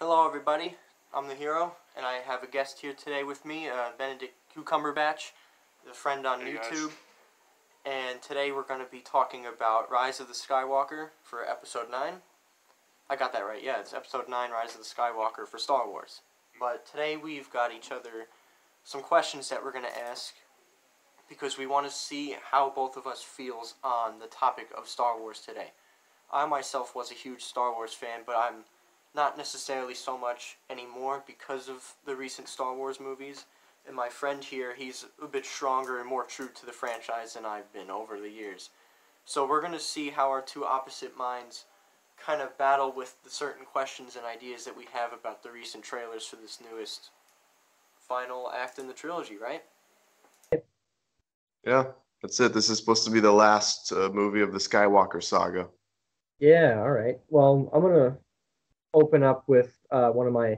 Hello, everybody. I'm the hero, and I have a guest here today with me, Benedict Cucumberbatch, the friend on Hey YouTube. guys. And today we're going to be talking about Rise of the Skywalker for Episode 9. I got that right, yeah, it's Episode 9, Rise of the Skywalker for Star Wars. But today we've got each other some questions that we're going to ask because we want to see how both of us feels on the topic of Star Wars today. I myself was a huge Star Wars fan, but I'm not necessarily so much anymore because of the recent Star Wars movies. And my friend here, he's a bit stronger and more true to the franchise than I've been over the years. So we're going to see how our two opposite minds kind of battle with the certain questions and ideas that we have about the recent trailers for this newest final act in the trilogy, right? Yeah, that's it. This is supposed to be the last movie of the Skywalker saga. Yeah, all right. Well, I'm gonna open up with one of my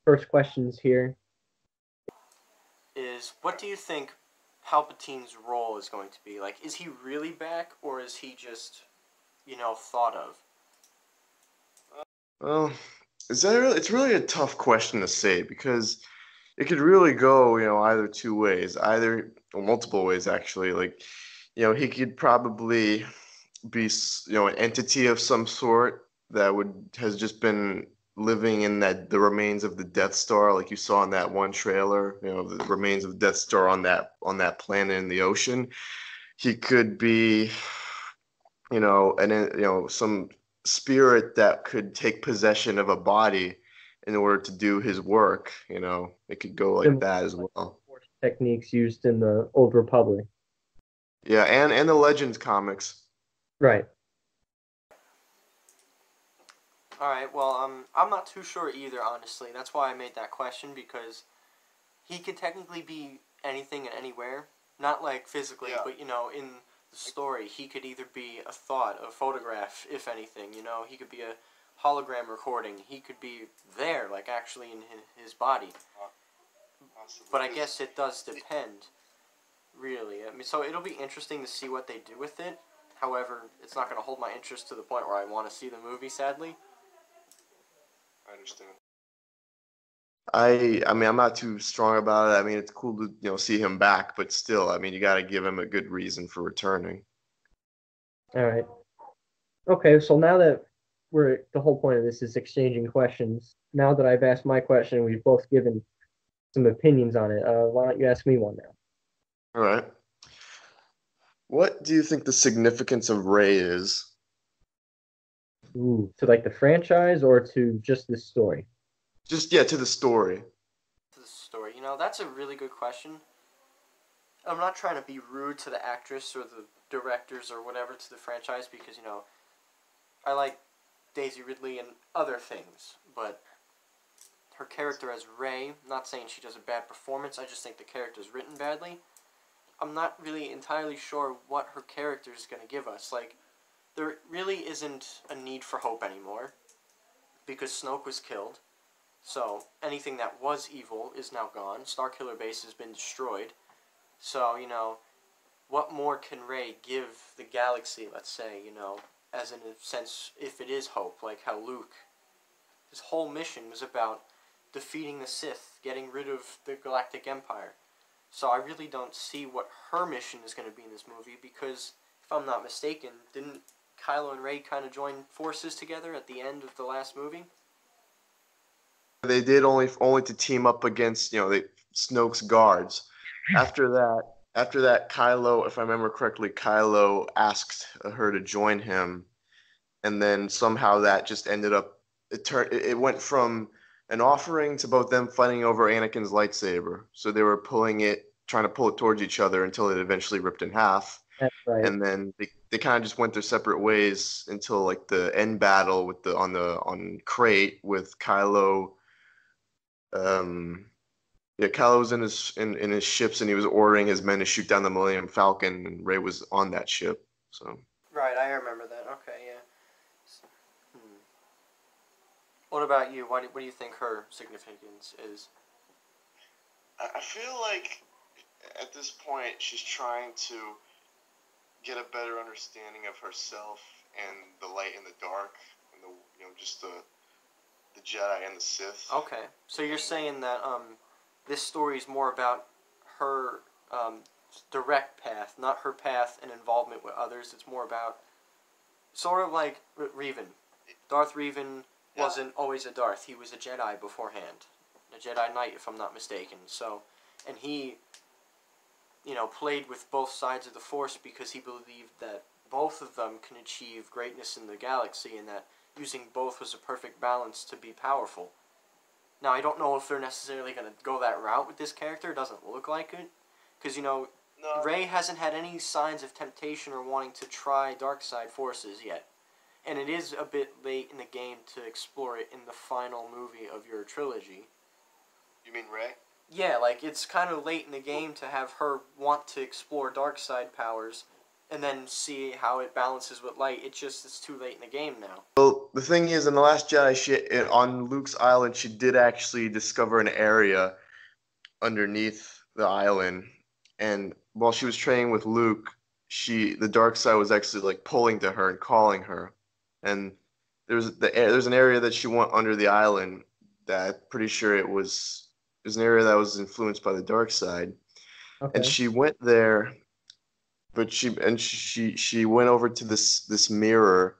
first questions here. Is what do you think Palpatine's role is going to be? Like, is he really back, or is he just, thought of? Well, it's really a tough question to say because it could really go, either two ways, either or multiple ways actually. Like, he could probably be, an entity of some sort that would has just been living in the remains of the Death Star, like you saw in that one trailer. The remains of the Death Star on that planet in the ocean. He could be, some spirit that could take possession of a body in order to do his work. It could go like Similar that as to, like, well. Force techniques used in the Old Republic. Yeah, and the Legends comics. Right. All right. Well, I'm not too sure either. Honestly, that's why I made that question because he could technically be anything and anywhere. Not like physically, Yeah. but in the story, he could either be a thought, a photograph, if anything. He could be a hologram recording. He could be there, like actually in his body. But I guess it does depend, really. I mean, so it'll be interesting to see what they do with it. However, it's not going to hold my interest to the point where I want to see the movie, sadly. I understand. I mean, I'm not too strong about it. I mean, it's cool to, see him back, but still, I mean, you got to give him a good reason for returning. All right. Okay, so now that the whole point of this is exchanging questions. Now that I've asked my question, we've both given some opinions on it. Why don't you ask me one now? All right. What do you think the significance of Rey is? Ooh, to like the franchise or to just this story? Just, yeah, to the story. To the story, that's a really good question. I'm not trying to be rude to the actress or the directors or whatever to the franchise because, I like Daisy Ridley and other things, but her character as Rey, not saying she does a bad performance, I just think the character's written badly. I'm not really entirely sure what her character is going to give us. Like, there really isn't a need for hope anymore because Snoke was killed. So anything that was evil is now gone. Starkiller Base has been destroyed. So, what more can Rey give the galaxy, let's say, as in a sense, if it is hope, like how Luke, his whole mission was about defeating the Sith, getting rid of the Galactic Empire. So I really don't see what her mission is going to be in this movie because, if I'm not mistaken, didn't Kylo and Rey kind of join forces together at the end of the last movie? They did only to team up against, Snoke's guards. After that, Kylo, if I remember correctly, Kylo asked her to join him, and then somehow that just ended up it went from an offering to both them fighting over Anakin's lightsaber. So they were trying to pull it towards each other until it eventually ripped in half. That's right. And then they kind of just went their separate ways until like the end battle with on Crate with Kylo. Yeah, Kylo was in his ships and he was ordering his men to shoot down the Millennium Falcon, and Rey was on that ship. So Right, I remember that. Okay, yeah. Hmm. What about you? What do you think her significance is? I feel like at this point she's trying to get a better understanding of herself and the light and the dark, and just the the Jedi and the Sith. Okay, so you're saying that this story is more about her direct path, not her path and involvement with others. It's more about sort of like Revan. Darth Revan wasn't always a Darth. He was a Jedi beforehand, a Jedi Knight, if I'm not mistaken. So, and he, played with both sides of the Force because he believed that both of them can achieve greatness in the galaxy, and that using both was a perfect balance to be powerful. Now, I don't know if they're necessarily going to go that route with this character. It doesn't look like it. Because, No. Rey hasn't had any signs of temptation or wanting to try dark side forces yet. And it is a bit late in the game to explore it in the final movie of your trilogy. You mean Rey? Yeah, it's kind of late in the game to have her want to explore dark side powers and then see how it balances with light. It's too late in the game now. Well, the thing is, in The Last Jedi, on Luke's island, she did actually discover an area underneath the island, and while she was training with Luke, the dark side was actually pulling to her and calling her, and there's an area that she went under the island that pretty sure it was an area that was influenced by the dark side, and Okay. she went there, but she went over to this mirror,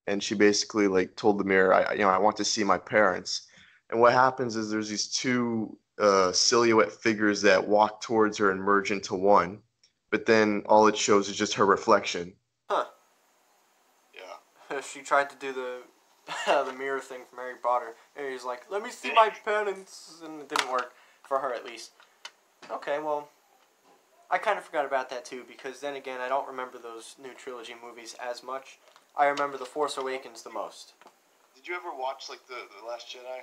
and she basically told the mirror, I want to see my parents. And what happens is there's these two silhouette figures that walk towards her and merge into one, but then all it shows is just her reflection. Huh. Yeah. She tried to do the the mirror thing from Harry Potter. And he's like, let me see my parents, and it didn't work, for her at least. Okay, well, I kind of forgot about that too, because then again, I don't remember those new trilogy movies as much. I remember The Force Awakens the most. Did you ever watch the Last Jedi?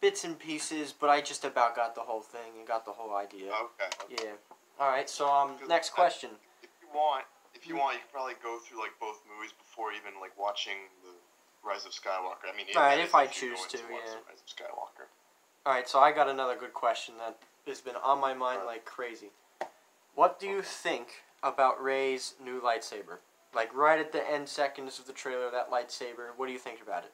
Bits and pieces, but I just about got the whole thing and got the whole idea. Okay. Yeah. All right. So next question. If you want, you could probably go through both movies before even watching the Rise of Skywalker. I mean, all right, if I you choose to, watch yeah. the Rise of Skywalker. All right. So I got another good question that has been on my mind like crazy. What do you think about Rey's new lightsaber? Right at the end seconds of the trailer, that lightsaber. What do you think about it?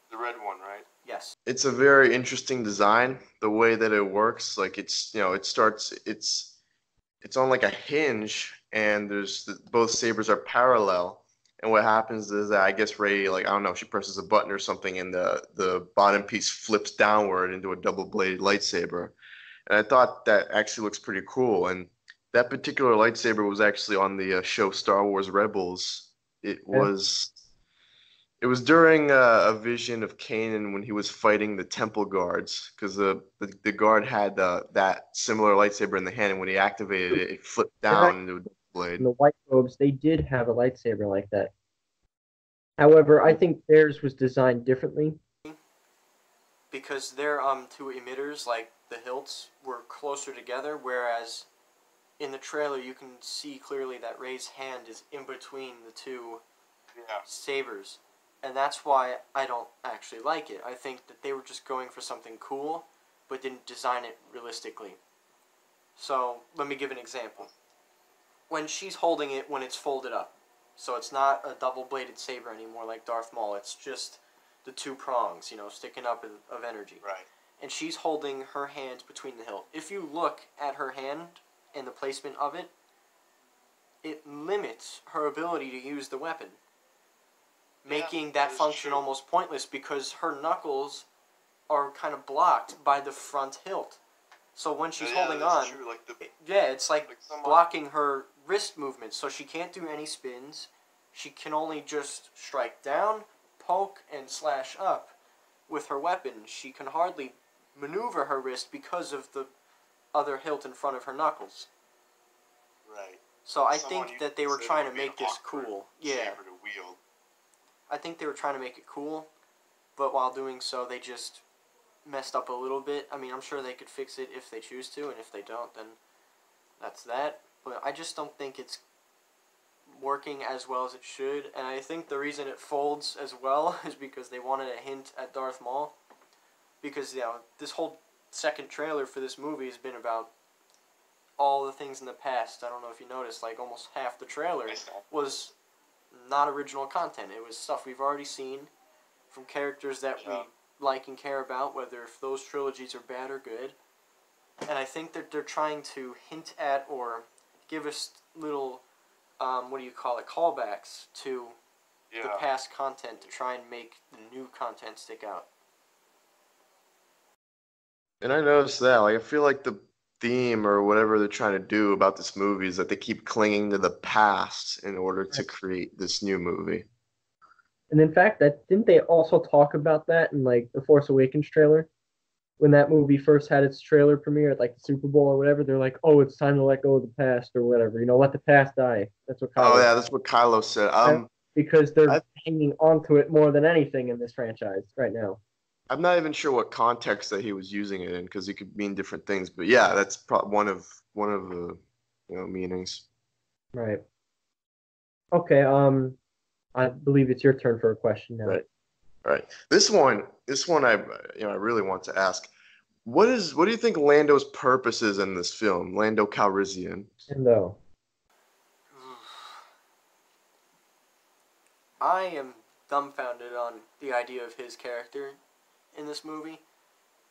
The red one, right? Yes. It's a very interesting design. The way that it works, it's on a hinge, and both sabers are parallel. And what happens is that I guess Rey, I don't know, she presses a button or something, and the bottom piece flips downward into a double-bladed lightsaber. And I thought that actually looks pretty cool. And that particular lightsaber was actually on the show Star Wars Rebels. It was during a vision of Kanan when he was fighting the temple guards, because the guard had that similar lightsaber in the hand, and when he activated it, it flipped down into a double blade. In the white robes, they did have a lightsaber like that. However, I think theirs was designed differently. Because their two emitters, the hilts, were closer together, whereas in the trailer you can see clearly that Rey's hand is in between the two sabers. And that's why I don't actually like it. I think that they were just going for something cool, but didn't design it realistically. So, let me give an example. When she's holding it when it's folded up, so it's not a double-bladed saber anymore like Darth Maul, it's just the two prongs, sticking up of energy. Right. And she's holding her hands between the hilt. If you look at her hand and the placement of it, it limits her ability to use the weapon, making that function almost pointless because her knuckles are kind of blocked by the front hilt. So when she's holding on, it's blocking her wrist movement, so she can't do any spins. She can only just strike down, poke, and slash up with her weapon. She can hardly maneuver her wrist because of the other hilt in front of her knuckles. Right. So I think that they were trying to make this cool. Yeah. Saber to wield. I think they were trying to make it cool, but while doing so, they just messed up a little bit. I mean, I'm sure they could fix it if they choose to, and if they don't, then that's that. But I just don't think it's working as well as it should, and I think the reason it folds as well is because they wanted a hint at Darth Maul. Because, this whole second trailer for this movie has been about all the things in the past. I don't know if you noticed, almost half the trailer was not original content. It was stuff we've already seen from characters that we like and care about, whether if those trilogies are bad or good. And I think that they're trying to hint at or give us little, callbacks to the past content to try and make the new content stick out. And I noticed that. Like, I feel like the theme or whatever they're trying to do about this movie is that they keep clinging to the past in order to create this new movie. And in fact, that didn't they also talk about that in like the Force Awakens trailer? When that movie first had its trailer premiere at like the Super Bowl or whatever, they're like, "Oh, it's time to let go of the past or whatever. You know, let the past die." That's what Kylo. Oh yeah, that's what Kylo said. Because they're hanging onto it more than anything in this franchise right now. I'm not even sure what context that he was using it in because it could mean different things. But yeah, that's one of the meanings. Right. Okay. I believe it's your turn for a question now. Right. This one I really want to ask. What do you think Lando's purpose is in this film? Lando Calrissian. Lando. I am dumbfounded on the idea of his character in this movie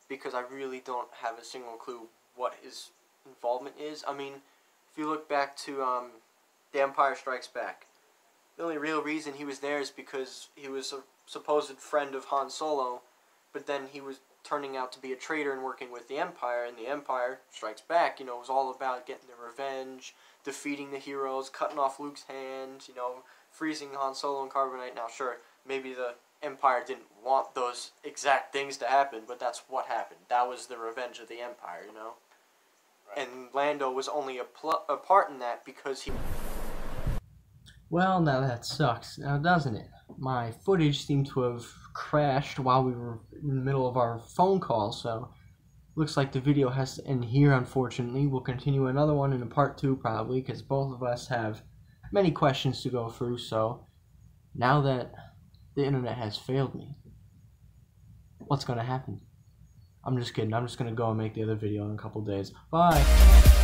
because I really don't have a single clue what his involvement is. I mean, if you look back to The Empire Strikes Back, the only real reason he was there is because he was a supposed friend of Han Solo, but then he was turning out to be a traitor and working with the Empire, and the Empire Strikes Back, was all about getting their revenge, defeating the heroes, cutting off Luke's hand, freezing Han Solo and Carbonite. Now, sure, maybe the Empire didn't want those exact things to happen, but that's what happened. That was the revenge of the Empire, Right. And Lando was only a part in that because he... Well, now that sucks, now doesn't it? My footage seemed to have crashed while we were in the middle of our phone call, so looks like the video has to end here, unfortunately. We'll continue another one in a part 2 probably, because both of us have many questions to go through, so now that the internet has failed me, what's going to happen? I'm just kidding. I'm just going to go and make the other video in a couple days. Bye!